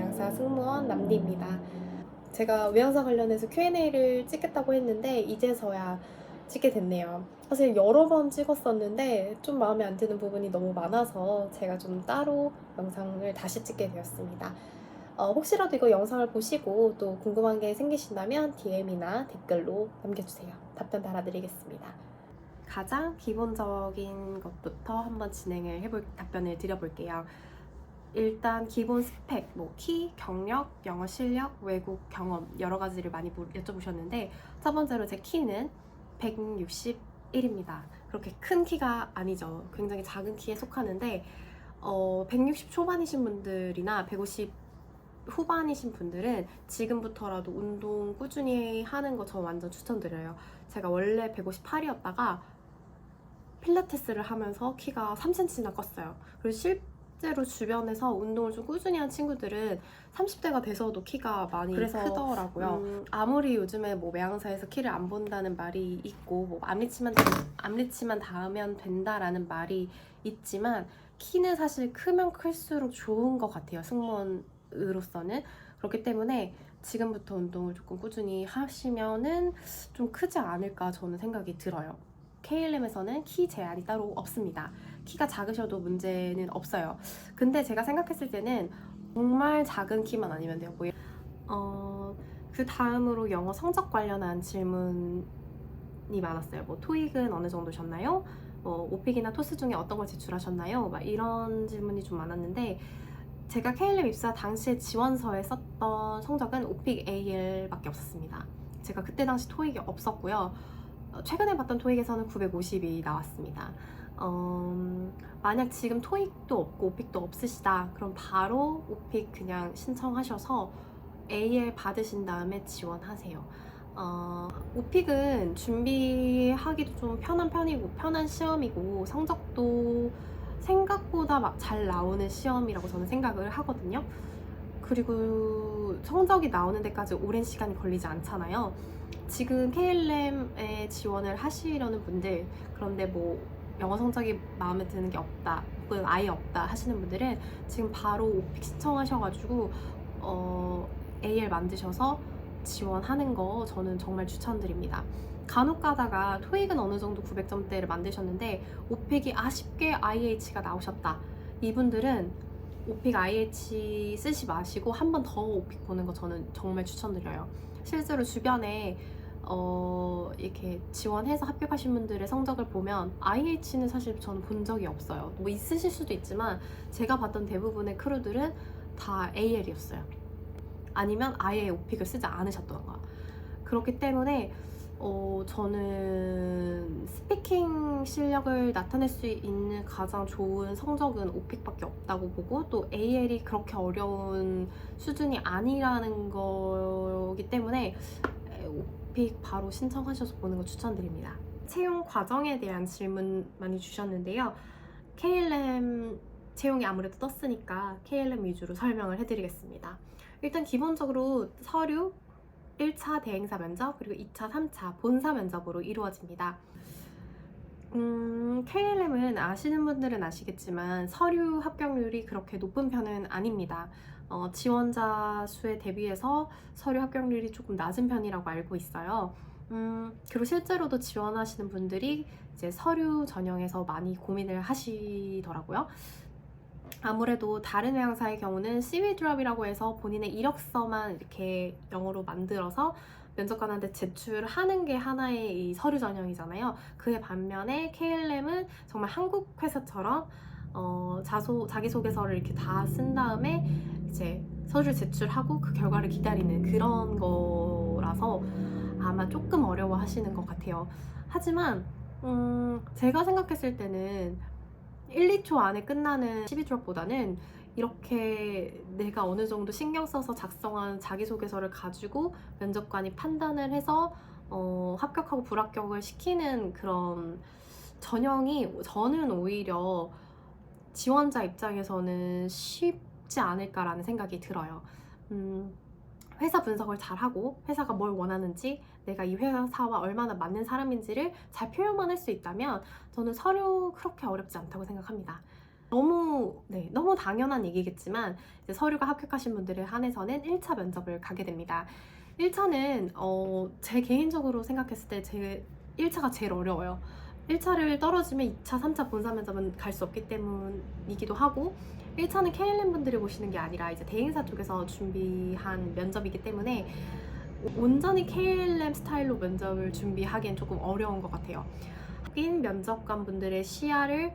외항사 승무원 남디입니다. 제가 외항사 관련해서 Q&A를 찍겠다고 했는데 이제서야 찍게 됐네요. 사실 여러 번 찍었었는데 좀 마음에 안 드는 부분이 너무 많아서 제가 좀 따로 영상을 다시 찍게 되었습니다. 혹시라도 이거 영상을 보시고 또 궁금한 게 생기신다면 DM이나 댓글로 남겨주세요. 답변 달아드리겠습니다. 가장 기본적인 것부터 한번 답변을 드려볼게요. 일단 기본 스펙, 키, 경력, 영어 실력, 외국 경험 여러 가지를 많이 여쭤보셨는데 첫 번째로 제 키는 161입니다. 그렇게 큰 키가 아니죠. 굉장히 작은 키에 속하는데 160 초반이신 분들이나 150 후반이신 분들은 지금부터라도 운동 꾸준히 하는 거 저 완전 추천드려요. 제가 원래 158이었다가 필라테스를 하면서 키가 3cm나 컸어요. 그리고 실제로 주변에서 운동을 좀 꾸준히 한 친구들은 30대가 돼서도 키가 많이 크더라고요. 아무리 요즘에 외항사에서 키를 안 본다는 말이 있고 앞니치만 닿으면 된다라는 말이 있지만 키는 사실 크면 클수록 좋은 것 같아요. 승무원으로서는. 그렇기 때문에 지금부터 운동을 조금 꾸준히 하시면은 좀 크지 않을까 저는 생각이 들어요. KLM에서는 키 제한이 따로 없습니다. 키가 작으셔도 문제는 없어요. 근데 제가 생각했을 때는 정말 작은 키만 아니면 돼요. 그 다음으로 영어 성적 관련한 질문이 많았어요. 토익은 어느 정도셨나요? 오픽이나 토스 중에 어떤 걸 제출하셨나요? 이런 질문이 좀 많았는데 제가 KLM 입사 당시에 지원서에 썼던 성적은 오픽 AL밖에 없었습니다. 제가 그때 당시 토익이 없었고요. 최근에 봤던 토익에서는 950이 나왔습니다. 만약 지금 토익도 없고 오픽도 없으시다 그럼 바로 오픽 그냥 신청하셔서 AL 받으신 다음에 지원하세요. 오픽은 준비하기도 좀 편한 편이고 편한 시험이고 성적도 생각보다 잘 나오는 시험이라고 저는 생각을 하거든요. 그리고 성적이 나오는 데까지 오랜 시간이 걸리지 않잖아요. 지금 KLM에 지원을 하시려는 분들, 그런데 영어 성적이 마음에 드는 게 없다 혹은 아예 없다 하시는 분들은 지금 바로 오픽 신청하셔가지고 AL 만드셔서 지원하는 거 저는 정말 추천드립니다. 간혹 가다가 토익은 어느 정도 900점대를 만드셨는데 오픽이 아쉽게 IH가 나오셨다. 이분들은 오픽 IH 쓰지 마시고 한 번 더 오픽 보는 거 저는 정말 추천드려요. 실제로 주변에 이렇게 지원해서 합격하신 분들의 성적을 보면 IH는 사실 저는 본 적이 없어요. 있으실 수도 있지만 제가 봤던 대부분의 크루들은 다 AL이었어요. 아니면 아예 오픽을 쓰지 않으셨던가. 그렇기 때문에 저는 스피킹 실력을 나타낼 수 있는 가장 좋은 성적은 오픽밖에 없다고 보고 또 AL이 그렇게 어려운 수준이 아니라는 거기 때문에 오픽 바로 신청하셔서 보는 거 추천드립니다. 채용 과정에 대한 질문 많이 주셨는데요. KLM 채용이 아무래도 떴으니까 KLM 위주로 설명을 해드리겠습니다. 일단 기본적으로 서류, 1차 대행사 면접, 그리고 2차, 3차 본사 면접으로 이루어집니다. KLM은 아시는 분들은 아시겠지만 서류 합격률이 그렇게 높은 편은 아닙니다. 지원자 수에 대비해서 서류 합격률이 조금 낮은 편이라고 알고 있어요. 그리고 실제로도 지원하시는 분들이 이제 서류 전형에서 많이 고민을 하시더라고요. 아무래도 다른 회항사의 경우는 CV 드롭이라고 해서 본인의 이력서만 이렇게 영어로 만들어서 면접관한테 제출하는 게 하나의 이 서류 전형이잖아요. 그에 반면에 KLM은 정말 한국 회사처럼 자기소개서를 이렇게 다 쓴 다음에 이제 서류를 제출하고 그 결과를 기다리는 그런 거라서 아마 조금 어려워 하시는 것 같아요. 하지만 제가 생각했을 때는 1, 2초 안에 끝나는 12드롭보다는 이렇게 내가 어느 정도 신경 써서 작성한 자기소개서를 가지고 면접관이 판단을 해서 합격하고 불합격을 시키는 그런 전형이 저는 오히려 지원자 입장에서는 쉽지 않을까라는 생각이 들어요. 회사 분석을 잘하고 회사가 뭘 원하는지 내가 이 회사와 얼마나 맞는 사람인지를 잘 표현만 할 수 있다면 저는 서류 그렇게 어렵지 않다고 생각합니다. 너무 당연한 얘기겠지만 이제 서류가 합격하신 분들에 한해서는 1차 면접을 가게 됩니다. 1차는 제 개인적으로 생각했을 때 제 1차가 제일 어려워요. 1차를 떨어지면 2차, 3차 본사 면접은 갈 수 없기 때문이기도 하고 1차는 KLM 분들이 보시는 게 아니라 이제 대행사 쪽에서 준비한 면접이기 때문에 온전히 KLM 스타일로 면접을 준비하기엔 조금 어려운 것 같아요. 인 면접관 분들의 시야를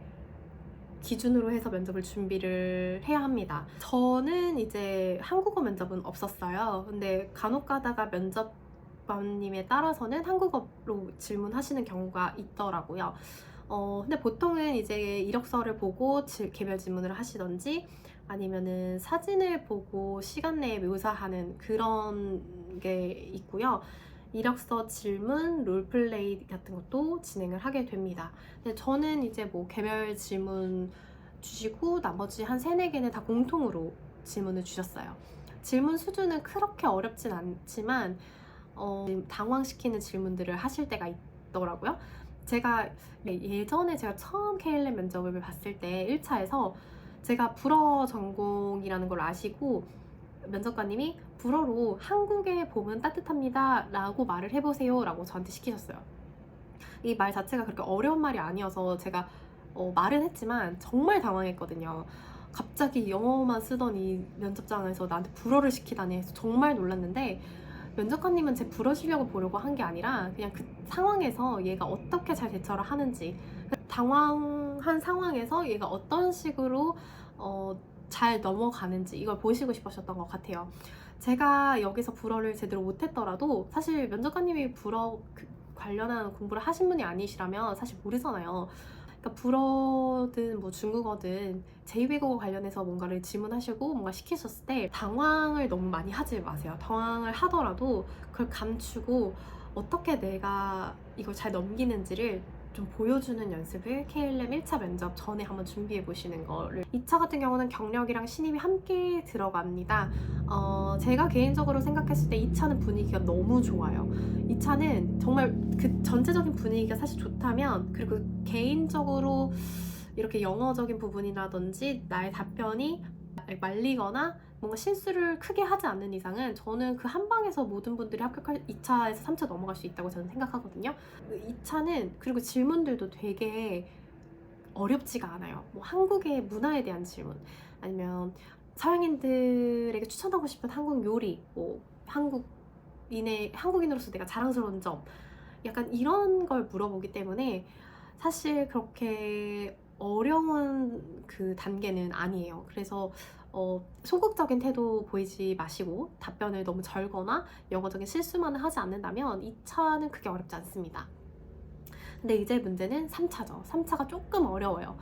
기준으로 해서 면접을 준비를 해야 합니다. 저는 이제 한국어 면접은 없었어요. 근데 간혹 가다가 면접관님에 따라서는 한국어로 질문하시는 경우가 있더라고요. 근데 보통은 이제 이력서를 보고 개별 질문을 하시던지 아니면은 사진을 보고 시간 내에 묘사하는 그런 게 있고요. 이력서 질문, 롤플레이 같은 것도 진행을 하게 됩니다. 근데 저는 이제 뭐 개별 질문 주시고 나머지 한 3, 4개는 다 공통으로 질문을 주셨어요. 질문 수준은 그렇게 어렵진 않지만 당황시키는 질문들을 하실 때가 있더라고요. 예전에 제가 처음 KLM 면접을 봤을 때 1차에서 제가 불어 전공이라는 걸 아시고 면접관님이 불어로 한국의 봄은 따뜻합니다 라고 말을 해보세요 라고 저한테 시키셨어요. 이 말 자체가 그렇게 어려운 말이 아니어서 제가 말은 했지만 정말 당황했거든요. 갑자기 영어만 쓰더니 면접장에서 나한테 불어를 시키다니 해서 정말 놀랐는데 면접관님은 제 불어 실력을 보려고 한 게 아니라 그냥 그 상황에서 얘가 어떻게 잘 대처를 하는지 당황한 상황에서 얘가 어떤 식으로 잘 넘어가는지 이걸 보시고 싶으셨던 것 같아요. 제가 여기서 불어를 제대로 못했더라도 사실 면접관님이 불어 관련한 공부를 하신 분이 아니시라면 사실 모르잖아요. 그러니까 불어든 뭐 중국어든 제2외국어 관련해서 뭔가를 질문하시고 뭔가 시키셨을 때 당황을 너무 많이 하지 마세요. 당황을 하더라도 그걸 감추고 어떻게 내가 이걸 잘 넘기는지를 좀 보여주는 연습을 KLM 1차 면접 전에 한번 준비해 보시는 거를. 2차 같은 경우는 경력이랑 신입이 함께 들어갑니다. 제가 개인적으로 생각했을 때 2차는 분위기가 너무 좋아요. 2차는 정말 그 전체적인 분위기가 사실 좋다면, 그리고 개인적으로 이렇게 영어적인 부분이라든지 나의 답변이 말리거나 뭔가 실수를 크게 하지 않는 이상은 저는 그 한 방에서 모든 분들이 합격할 2차에서 3차 넘어갈 수 있다고 저는 생각하거든요. 2차는 그리고 질문들도 되게 어렵지가 않아요. 뭐 한국의 문화에 대한 질문, 아니면 서양인들에게 추천하고 싶은 한국 요리, 뭐 한국인으로서 내가 자랑스러운 점, 약간 이런 걸 물어보기 때문에 사실 그렇게 어려운 그 단계는 아니에요. 그래서 소극적인 태도 보이지 마시고 답변을 너무 절거나 영어적인 실수만 하지 않는다면 2차는 그게 어렵지 않습니다. 근데 이제 문제는 3차죠. 3차가 조금 어려워요.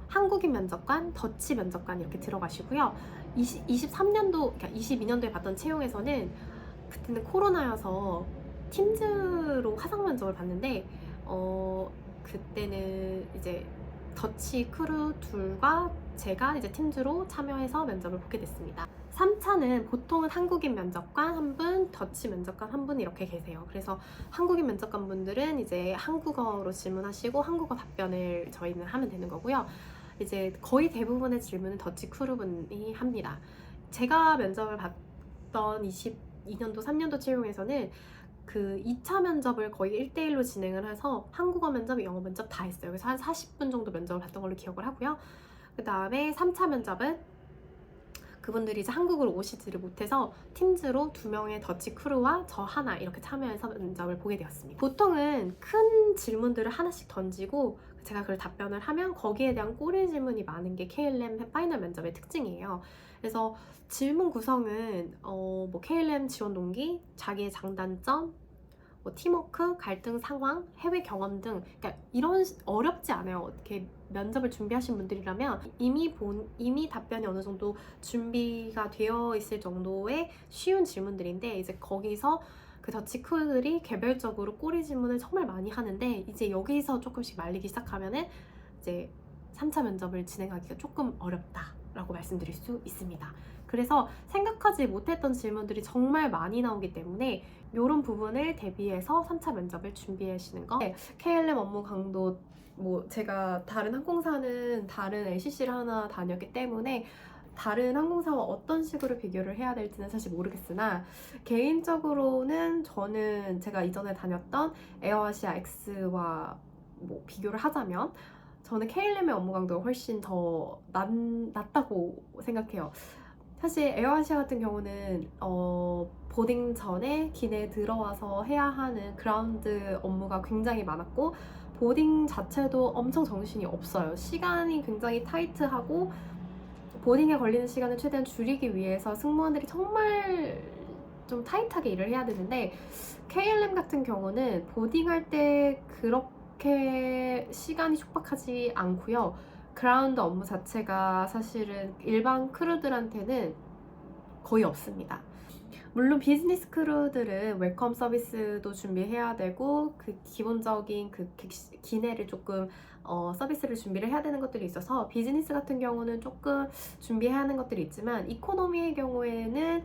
한국인 면접관, 더치 면접관 이렇게 들어가시고요. 23년도, 그러니까 22년도에 봤던 채용에서는 그때는 코로나여서 팀즈로 화상 면접을 봤는데 그때는 이제 더치 크루 둘과 제가 이제 팀즈로 참여해서 면접을 보게 됐습니다. 3차는 보통은 한국인 면접관 한 분, 더치 면접관 한 분 이렇게 계세요. 그래서 한국인 면접관 분들은 이제 한국어로 질문하시고 한국어 답변을 저희는 하면 되는 거고요. 이제 거의 대부분의 질문은 더치 크루 분이 합니다. 제가 면접을 봤던 22년도, 3년도 채용에서는 그 2차 면접을 거의 1대1로 진행을 해서 한국어 면접, 영어 면접 다 했어요. 그래서 한 40분 정도 면접을 봤던 걸로 기억을 하고요. 그 다음에 3차 면접은 그분들이 이제 한국으로 오시지를 못해서 팀즈로 2명의 더치 크루와 저 하나 이렇게 참여해서 면접을 보게 되었습니다. 보통은 큰 질문들을 하나씩 던지고 제가 그걸 답변을 하면 거기에 대한 꼬리 질문이 많은 게 KLM 파이널 면접의 특징이에요. 그래서 질문 구성은 뭐 KLM 지원 동기, 자기의 장단점, 뭐 팀워크, 갈등 상황, 해외 경험 등, 그러니까 이런 어렵지 않아요. 이렇게 면접을 준비하신 분들이라면 이미 답변이 어느 정도 준비가 되어 있을 정도의 쉬운 질문들인데, 이제 거기서 그 더치 크루들이 개별적으로 꼬리 질문을 정말 많이 하는데, 이제 여기서 조금씩 말리기 시작하면은 이제 3차 면접을 진행하기가 조금 어렵다라고 말씀드릴 수 있습니다. 그래서 생각하지 못했던 질문들이 정말 많이 나오기 때문에 이런 부분을 대비해서 3차 면접을 준비하시는 거. KLM 업무 강도 뭐 제가 다른 항공사는 다른 LCC를 하나 다녔기 때문에 다른 항공사와 어떤 식으로 비교를 해야 될지는 사실 모르겠으나 개인적으로는 저는 제가 이전에 다녔던 에어아시아 X와 뭐 비교를 하자면 저는 KLM의 업무 강도가 훨씬 더 낫다고 생각해요. 사실 에어아시아 같은 경우는 보딩 전에 기내에 들어와서 해야 하는 그라운드 업무가 굉장히 많았고 보딩 자체도 엄청 정신이 없어요. 시간이 굉장히 타이트하고 보딩에 걸리는 시간을 최대한 줄이기 위해서 승무원들이 정말 좀 타이트하게 일을 해야 되는데 KLM 같은 경우는 보딩할 때 그렇게 시간이 촉박하지 않고요. 그라운드 업무 자체가 사실은 일반 크루들한테는 거의 없습니다. 물론 비즈니스 크루들은 웰컴 서비스도 준비해야 되고 그 기본적인 그 기내를 조금 서비스를 준비를 해야 되는 것들이 있어서 비즈니스 같은 경우는 조금 준비해야 하는 것들이 있지만 이코노미의 경우에는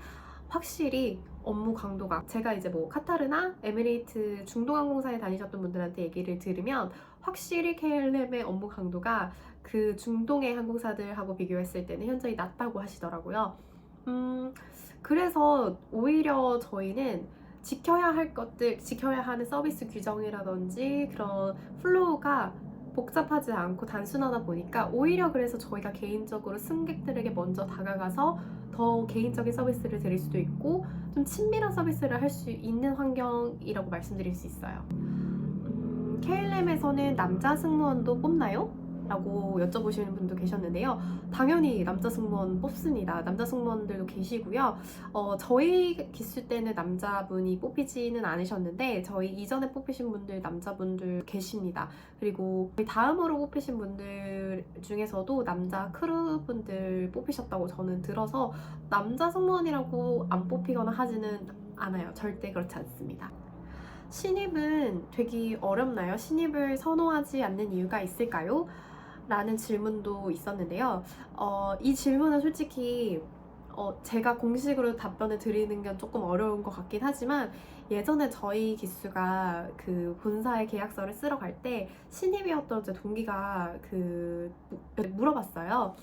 확실히 업무 강도가 제가 이제 뭐 카타르나 에미레이트 중동항공사에 다니셨던 분들한테 얘기를 들으면 확실히 KLM의 업무 강도가 그 중동의 항공사들하고 비교했을 때는 현저히 낮다고 하시더라고요. 그래서 오히려 저희는 지켜야 할 것들, 지켜야 하는 서비스 규정이라든지 그런 플로우가 복잡하지 않고 단순하다 보니까 오히려 그래서 저희가 개인적으로 승객들에게 먼저 다가가서 더 개인적인 서비스를 드릴 수도 있고 좀 친밀한 서비스를 할 수 있는 환경이라고 말씀드릴 수 있어요. KLM에서는 남자 승무원도 뽑나요? 라고 여쭤보시는 분도 계셨는데요. 당연히 남자 승무원 뽑습니다. 남자 승무원들도 계시고요. 저희 기수 때는 남자분이 뽑히지는 않으셨는데 저희 이전에 뽑히신 분들 남자분들 계십니다. 그리고 다음으로 뽑히신 분들 중에서도 남자 크루분들 뽑히셨다고 저는 들어서 남자 승무원이라고 안 뽑히거나 하지는 않아요. 절대 그렇지 않습니다. 신입은 되게 어렵나요? 신입을 선호하지 않는 이유가 있을까요? 라는 질문도 있었는데요. 이 질문은 솔직히 제가 공식으로 답변을 드리는 건 조금 어려운 것 같긴 하지만 예전에 저희 기수가 그 본사의 계약서를 쓰러 갈 때 신입이었던 제 동기가 물어봤어요.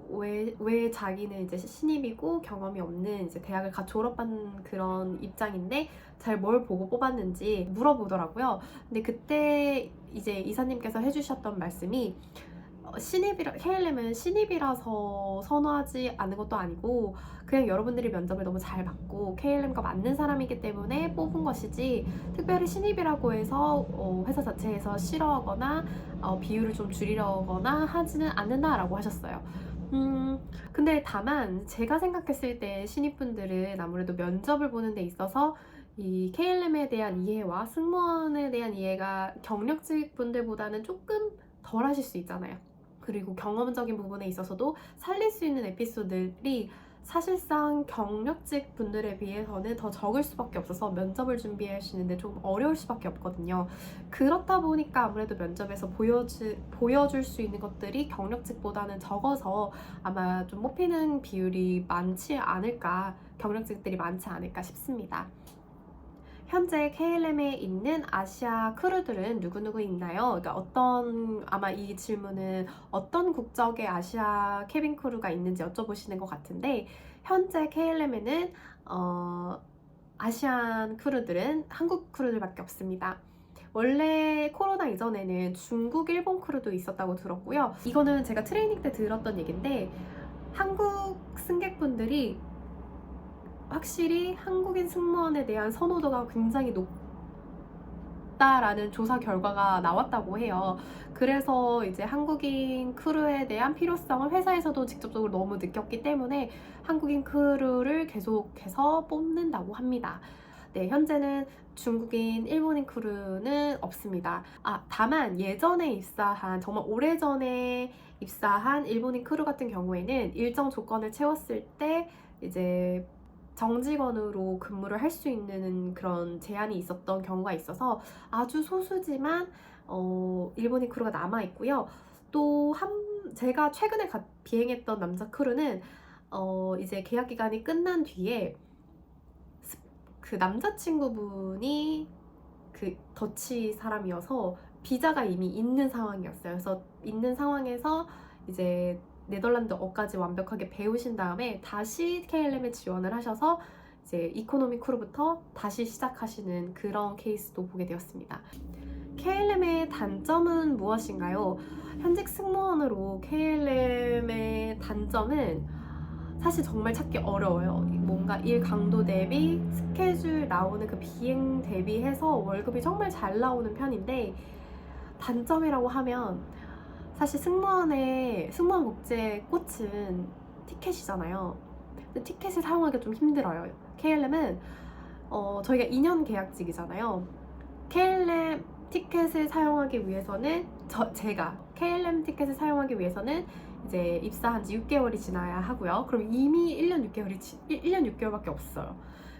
왜 자기는 이제 신입이고 경험이 없는 이제 대학을 갓 졸업한 그런 입장인데 잘 뭘 보고 뽑았는지 물어보더라고요. 근데 그때 이제 이사님께서 해주셨던 말씀이 KLM은 신입이라서 선호하지 않는 것도 아니고 그냥 여러분들이 면접을 너무 잘 받고 KLM과 맞는 사람이기 때문에 뽑은 것이지 특별히 신입이라고 해서 회사 자체에서 싫어하거나 비율을 좀 줄이려거나 하지는 않는다라고 하셨어요. 근데 다만 제가 생각했을 때 신입분들은 아무래도 면접을 보는 데 있어서 이 KLM에 대한 이해와 승무원에 대한 이해가 경력직 분들보다는 조금 덜 하실 수 있잖아요. 그리고 경험적인 부분에 있어서도 살릴 수 있는 에피소드들이 사실상 경력직 분들에 비해서는 더 적을 수밖에 없어서 면접을 준비하시는데 좀 어려울 수밖에 없거든요. 그렇다 보니까 아무래도 면접에서 보여줄 수 있는 것들이 경력직보다는 적어서 아마 좀 뽑히는 비율이 많지 않을까, 경력직들이 많지 않을까 싶습니다. 현재 KLM에 있는 아시아 크루들은 누구누구 있나요? 그러니까 아마 이 질문은 어떤 국적의 아시아 캐빈 크루가 있는지 여쭤보시는 것 같은데 현재 KLM에는 아시안 크루들은 한국 크루들밖에 없습니다. 원래 코로나 이전에는 중국, 일본 크루도 있었다고 들었고요. 이거는 제가 트레이닝 때 들었던 얘기인데 한국 승객분들이 확실히 한국인 승무원에 대한 선호도가 굉장히 높다라는 조사 결과가 나왔다고 해요. 그래서 이제 한국인 크루에 대한 필요성을 회사에서도 직접적으로 너무 느꼈기 때문에 한국인 크루를 계속해서 뽑는다고 합니다. 네, 현재는 중국인, 일본인 크루는 없습니다. 다만 예전에 입사한, 정말 오래전에 입사한 일본인 크루 같은 경우에는 일정 조건을 채웠을 때 이제 정직원으로 근무를 할 수 있는 그런 제한이 있었던 경우가 있어서 아주 소수지만 일본인 크루가 남아 있고요. 또 제가 최근에 비행했던 남자 크루는 이제 계약 기간이 끝난 뒤에 그 남자친구분이 그 더치 사람이어서 비자가 이미 있는 상황이었어요. 그래서 있는 상황에서 이제 네덜란드어까지 완벽하게 배우신 다음에 다시 KLM에 지원을 하셔서 이제 이코노미 크루부터 다시 시작하시는 그런 케이스도 보게 되었습니다. KLM의 단점은 무엇인가요? 현직 승무원으로 KLM의 단점은 사실 정말 찾기 어려워요. 뭔가 일 강도 대비 스케줄 나오는 그 비행 대비해서 월급이 정말 잘 나오는 편인데, 단점이라고 하면 사실 승무원 복지의 꽃은 티켓이잖아요. 근데 티켓을 사용하기가 좀 힘들어요. KLM은 저희가 2년 계약직이잖아요. KLM 티켓을 사용하기 위해서는 제가 KLM 티켓을 사용하기 위해서는 이제 입사한 지 6개월이 지나야 하고요. 그럼 이미 1년 6개월밖에 없어요.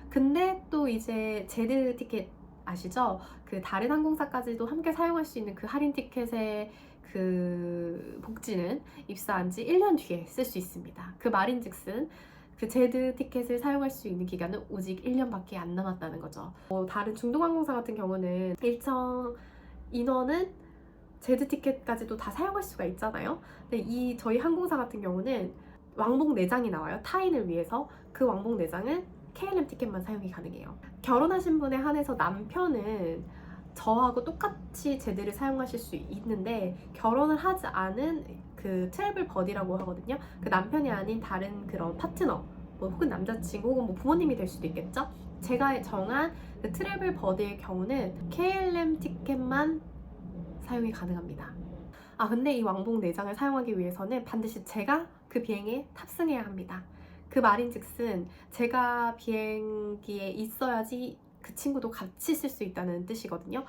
근데 또 이제 제드 티켓 아시죠? 그 다른 항공사까지도 함께 사용할 수 있는 그 할인 티켓의 그 복지는 입사한 지 1년 뒤에 쓸 수 있습니다. 그 말인즉슨 그 제드 티켓을 사용할 수 있는 기간은 오직 1년밖에 안 남았다는 거죠. 다른 중동항공사 같은 경우는 일정 인원은 제드 티켓까지도 다 사용할 수가 있잖아요. 근데 저희 항공사 같은 경우는 왕복 4장이 나와요. 타인을 위해서. 그 왕복 4장은 KLM 티켓만 사용이 가능해요. 결혼하신 분에 한해서 남편은 저하고 똑같이 제드를 사용하실 수 있는데, 결혼을 하지 않은 그 트래블 버디라고 하거든요. 그 남편이 아닌 다른 그런 파트너, 뭐 혹은 남자친구 혹은 뭐 부모님이 될 수도 있겠죠. 제가 정한 그 트래블 버디의 경우는 KLM 티켓만 사용이 가능합니다. 근데 이 왕복 4장을 사용하기 위해서는 반드시 제가 그 비행에 탑승해야 합니다. 그 말인즉슨 제가 비행기에 있어야지 그 친구도 같이 쓸 수 있다는 뜻이거든요.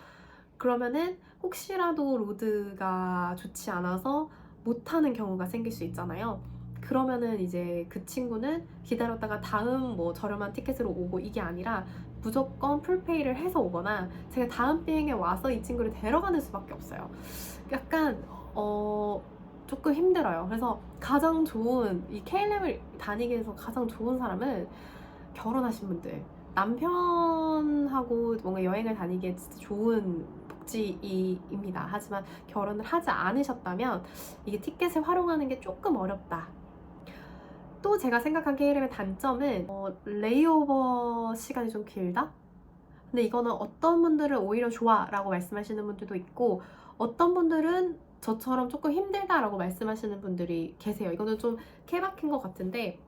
그러면은 혹시라도 로드가 좋지 않아서 못하는 경우가 생길 수 있잖아요. 그러면은 이제 그 친구는 기다렸다가 다음 뭐 저렴한 티켓으로 오고, 이게 아니라 무조건 풀페이를 해서 오거나 제가 다음 비행에 와서 이 친구를 데려가는 수밖에 없어요. 약간 조금 힘들어요. 그래서 가장 좋은, 이 KLM을 다니기 위해서 가장 좋은 사람은 결혼하신 분들, 남편하고 뭔가 여행을 다니기에 진짜 좋은 복지입니다. 하지만 결혼을 하지 않으셨다면 이게 티켓을 활용하는 게 조금 어렵다. 또 제가 생각한 KLM의 단점은 레이오버 시간이 좀 길다? 근데 이거는 어떤 분들은 오히려 좋아 라고 말씀하시는 분들도 있고, 어떤 분들은 저처럼 조금 힘들다 라고 말씀하시는 분들이 계세요. 이거는 좀 케바케인 것 같은데,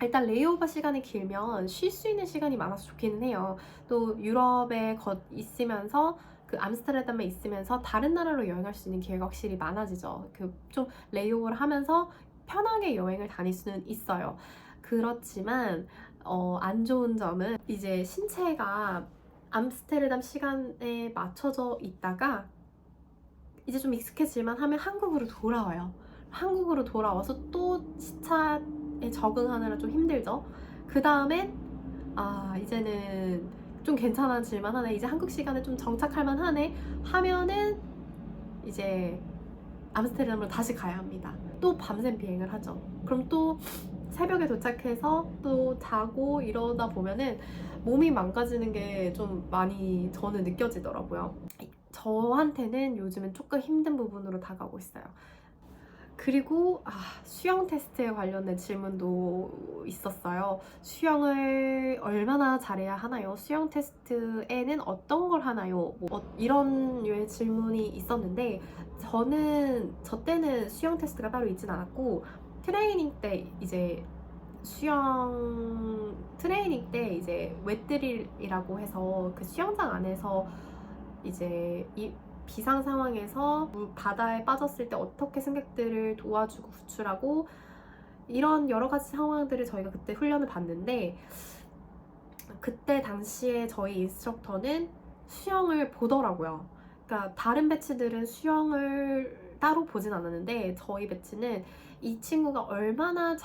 일단 레이오버 시간이 길면 쉴 수 있는 시간이 많아서 좋기는 해요. 또 유럽에 있으면서 그 암스테르담에 있으면서 다른 나라로 여행할 수 있는 기회가 확실히 많아지죠. 그 좀 레이오버를 하면서 편하게 여행을 다닐 수는 있어요. 그렇지만 안 좋은 점은 이제 신체가 암스테르담 시간에 맞춰져 있다가 이제 좀 익숙해질만 하면 한국으로 돌아와요. 한국으로 돌아와서 또 시차에 적응하느라 좀 힘들죠. 그 다음엔 이제는 좀 괜찮아질만 하네, 이제 한국 시간에 좀 정착할만 하네 하면은 이제 암스테르담으로 다시 가야 합니다. 또 밤샘 비행을 하죠. 그럼 또 새벽에 도착해서 또 자고 이러다 보면은 몸이 망가지는 게 좀 많이 저는 느껴지더라고요. 저한테는 요즘은 조금 힘든 부분으로 다가오고 있어요. 그리고 수영 테스트에 관련된 질문도 있었어요. 수영을 얼마나 잘해야 하나요? 수영 테스트에는 어떤 걸 하나요? 이런 류의 질문이 있었는데, 저 때는 수영 테스트가 따로 있진 않았고, 트레이닝 때 이제 웻드릴이라고 해서 그 수영장 안에서 이제 이 비상 상황에서 바다에 빠졌을 때 어떻게 승객들을 도와주고 구출하고, 이런 여러 가지 상황들을 저희가 그때 훈련을 받는데, 그때 당시에 저희 인스트럭터는 수영을 보더라고요. 그러니까 다른 배치들은 수영을 따로 보진 않았는데 저희 배치는 이 친구가 얼마나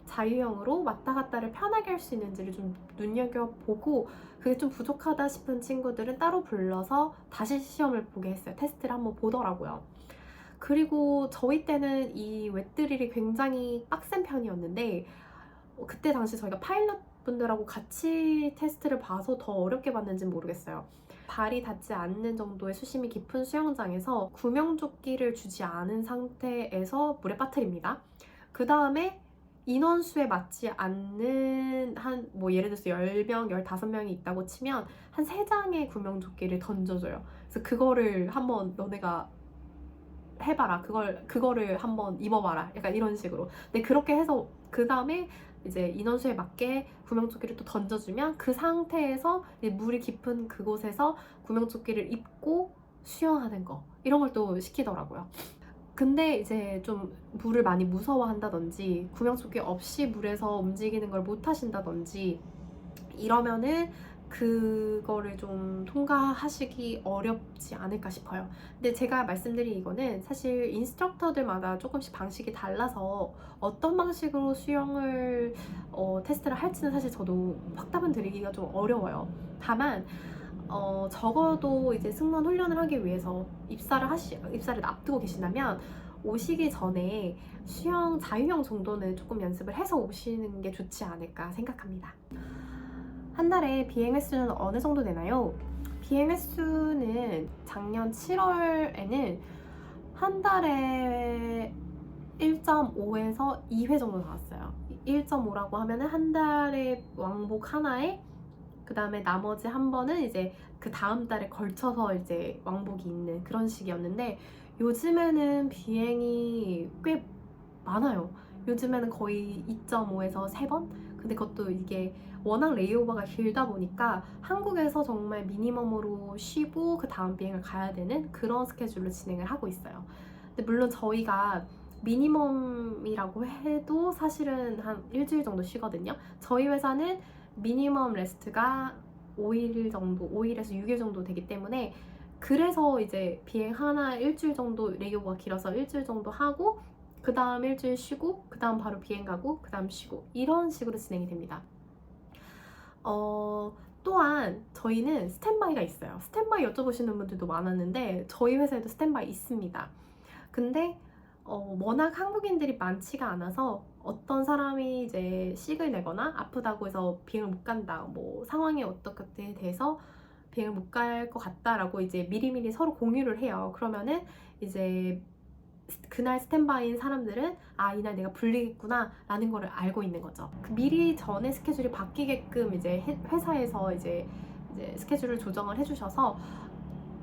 자유형으로 왔다 갔다를 편하게 할 수 있는지를 좀 눈여겨보고, 그게 좀 부족하다 싶은 친구들은 따로 불러서 다시 시험을 보게 했어요. 테스트를 한번 보더라고요. 그리고 저희 때는 이 웻드릴이 굉장히 빡센 편이었는데, 그때 당시 저희가 파일럿 분들하고 같이 테스트를 봐서 더 어렵게 봤는지는 모르겠어요. 발이 닿지 않는 정도의 수심이 깊은 수영장에서 구명조끼를 주지 않은 상태에서 물에 빠뜨립니다. 그 다음에 인원수에 맞지 않는 뭐 예를 들어서 10명, 15명이 있다고 치면 한 3장의 구명조끼를 던져줘요. 그래서 그거를 한번 너네가 해봐라. 그거를 한번 입어봐라. 약간 이런 식으로. 근데 그렇게 해서 그 다음에 이제 인원수에 맞게 구명조끼를 또 던져주면 그 상태에서 이제 물이 깊은 그곳에서 구명조끼를 입고 수영하는 거 이런 걸 또 시키더라고요. 근데 이제 좀 물을 많이 무서워한다든지 구명조끼 없이 물에서 움직이는 걸 못 하신다든지 이러면은 그거를 좀 통과하시기 어렵지 않을까 싶어요. 근데 제가 말씀드린 이거는 사실 인스트럭터들마다 조금씩 방식이 달라서 어떤 방식으로 수영을 테스트를 할지는 사실 저도 확답은 드리기가 좀 어려워요. 다만 적어도 이제 승무원 훈련을 하기 위해서 입사를 앞두고 계신다면 오시기 전에 수영 자유형 정도는 조금 연습을 해서 오시는 게 좋지 않을까 생각합니다. 한 달에 비행 횟수는 어느 정도 되나요? 비행 횟수는 작년 7월에는 한 달에 1.5에서 2회 정도 나왔어요. 1.5라고 하면은 한 달에 왕복 하나에 그 다음에 나머지 한 번은 이제 그 다음 달에 걸쳐서 이제 왕복이 있는 그런 식이었는데 요즘에는 비행이 꽤 많아요. 요즘에는 거의 2.5에서 3번? 근데 그것도 이게 워낙 레이오버가 길다 보니까 한국에서 정말 미니멈으로 쉬고 그 다음 비행을 가야 되는 그런 스케줄로 진행을 하고 있어요. 근데 물론 저희가 미니멈이라고 해도 사실은 한 일주일 정도 쉬거든요. 저희 회사는 미니멈 레스트가 5일 정도, 5일에서 6일 정도 되기 때문에 그래서 이제 비행 하나 일주일 정도 레이오버가 길어서 일주일 정도 하고 그 다음 일주일 쉬고 그 다음 바로 비행 가고 그 다음 쉬고 이런 식으로 진행이 됩니다. 또한 저희는 스탠바이가 있어요. 스탠바이 여쭤보시는 분들도 많았는데 저희 회사에도 스탠바이 있습니다. 근데 워낙 한국인들이 많지가 않아서 어떤 사람이 이제 씩을 내거나 아프다고 해서 비행을 못 간다, 뭐 상황이 어떻게 돼서 비행을 못 갈 것 같다라고 이제 미리미리 서로 공유를 해요. 그러면은 이제 그날 스탠바이인 사람들은 아, 이날 내가 불리겠구나 라는 거를 알고 있는 거죠. 그 미리 전에 스케줄이 바뀌게끔 이제 회사에서 이제 스케줄을 조정을 해주셔서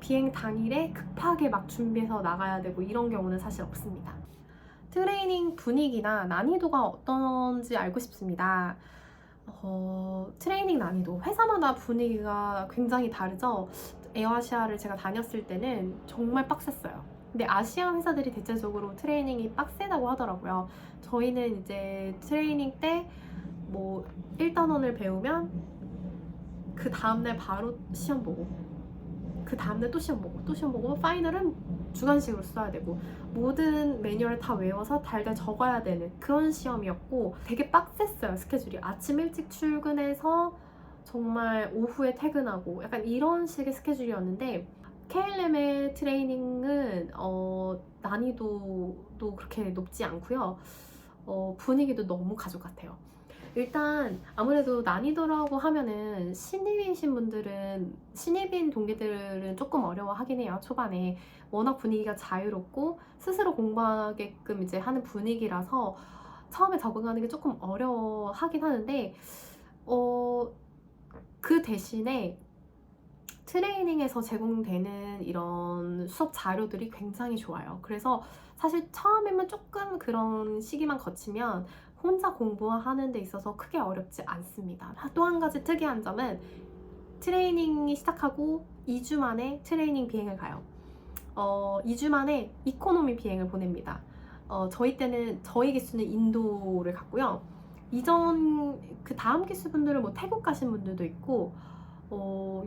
비행 당일에 급하게 막 준비해서 나가야 되고 이런 경우는 사실 없습니다. 트레이닝 분위기나 난이도가 어떤지 알고 싶습니다. 트레이닝 난이도 회사마다 분위기가 굉장히 다르죠. 에어아시아를 제가 다녔을 때는 정말 빡셌어요. 근데 아시아 회사들이 대체적으로 트레이닝이 빡세다고 하더라고요. 저희는 이제 트레이닝 때 뭐 1단원을 배우면 그 다음날 바로 시험 보고 그 다음날 또 시험 보고 또 시험 보고 파이널은 주관식으로 써야 되고 모든 매뉴얼 다 외워서 달달 적어야 되는 그런 시험이었고 되게 빡셌어요. 스케줄이 아침 일찍 출근해서 정말 오후에 퇴근하고 약간 이런 식의 스케줄이었는데 KLM의 트레이닝은 난이도도 그렇게 높지 않고요. 분위기도 너무 가족 같아요. 일단 아무래도 난이도라고 하면은 신입인 동기들은 조금 어려워하긴 해요. 초반에 워낙 분위기가 자유롭고 스스로 공부하게끔 이제 하는 분위기라서 처음에 적응하는 게 조금 어려워하긴 하는데 그 대신에 트레이닝에서 제공되는 이런 수업 자료들이 굉장히 좋아요. 그래서 사실 처음에만 조금 그런 시기만 거치면 혼자 공부하는 데 있어서 크게 어렵지 않습니다. 또 한 가지 특이한 점은 트레이닝이 시작하고 2주 만에 트레이닝 비행을 가요. 2주 만에 이코노미 비행을 보냅니다. 저희 때는 저희 기수는 인도를 갔고요. 그 다음 기수분들은 뭐 태국 가신 분들도 있고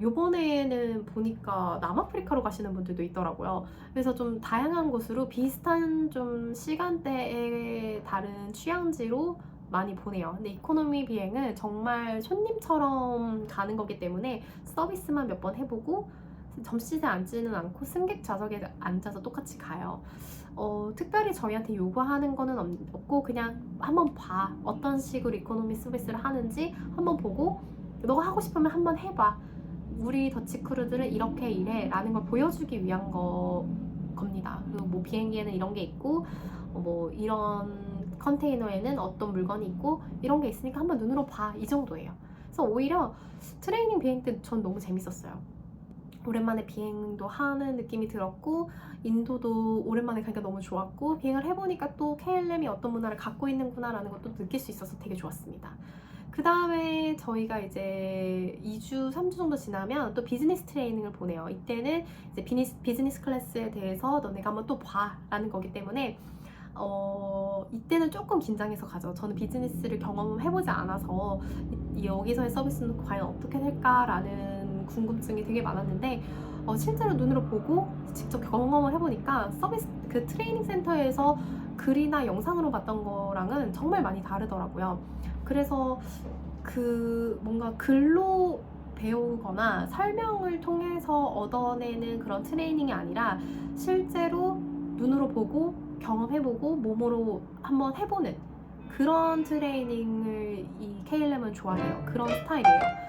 요번에는 보니까 남아프리카로 가시는 분들도 있더라고요. 그래서 좀 다양한 곳으로 비슷한 좀 시간대에 다른 취향지로 많이 보내요. 근데 이코노미 비행은 정말 손님처럼 가는 거기 때문에 서비스만 몇 번 해보고 점심시간에 앉지는 않고 승객 좌석에 앉아서 똑같이 가요. 특별히 저희한테 요구하는 거는 없고 그냥 한번 봐. 어떤 식으로 이코노미 서비스를 하는지 한번 보고 너가 하고 싶으면 한번 해봐. 우리 더치크루들은 이렇게 일해 라는 걸 보여주기 위한 겁니다. 그리고 뭐 비행기에는 이런 게 있고 뭐 이런 컨테이너에는 어떤 물건이 있고 이런 게 있으니까 한번 눈으로 봐. 이 정도예요. 그래서 오히려 트레이닝 비행 때 전 너무 재밌었어요. 오랜만에 비행도 하는 느낌이 들었고 인도도 오랜만에 가니까 너무 좋았고 비행을 해보니까 또 KLM이 어떤 문화를 갖고 있는구나 라는 것도 느낄 수 있어서 되게 좋았습니다. 그 다음에 저희가 이제 2주, 3주 정도 지나면 또 비즈니스 트레이닝을 보내요. 이때는 이제 비즈니스 클래스에 대해서 너네가 한번 또 봐 라는 거기 때문에 이때는 조금 긴장해서 가죠. 저는 비즈니스를 경험해보지 않아서 여기서의 서비스는 과연 어떻게 될까라는 궁금증이 되게 많았는데 실제로 눈으로 보고 직접 경험을 해보니까 서비스 그 트레이닝 센터에서 글이나 영상으로 봤던 거랑은 정말 많이 다르더라고요. 그래서 그 뭔가 글로 배우거나 설명을 통해서 얻어내는 그런 트레이닝이 아니라 실제로 눈으로 보고 경험해보고 몸으로 한번 해보는 그런 트레이닝을 이 KLM은 좋아해요. 그런 스타일이에요.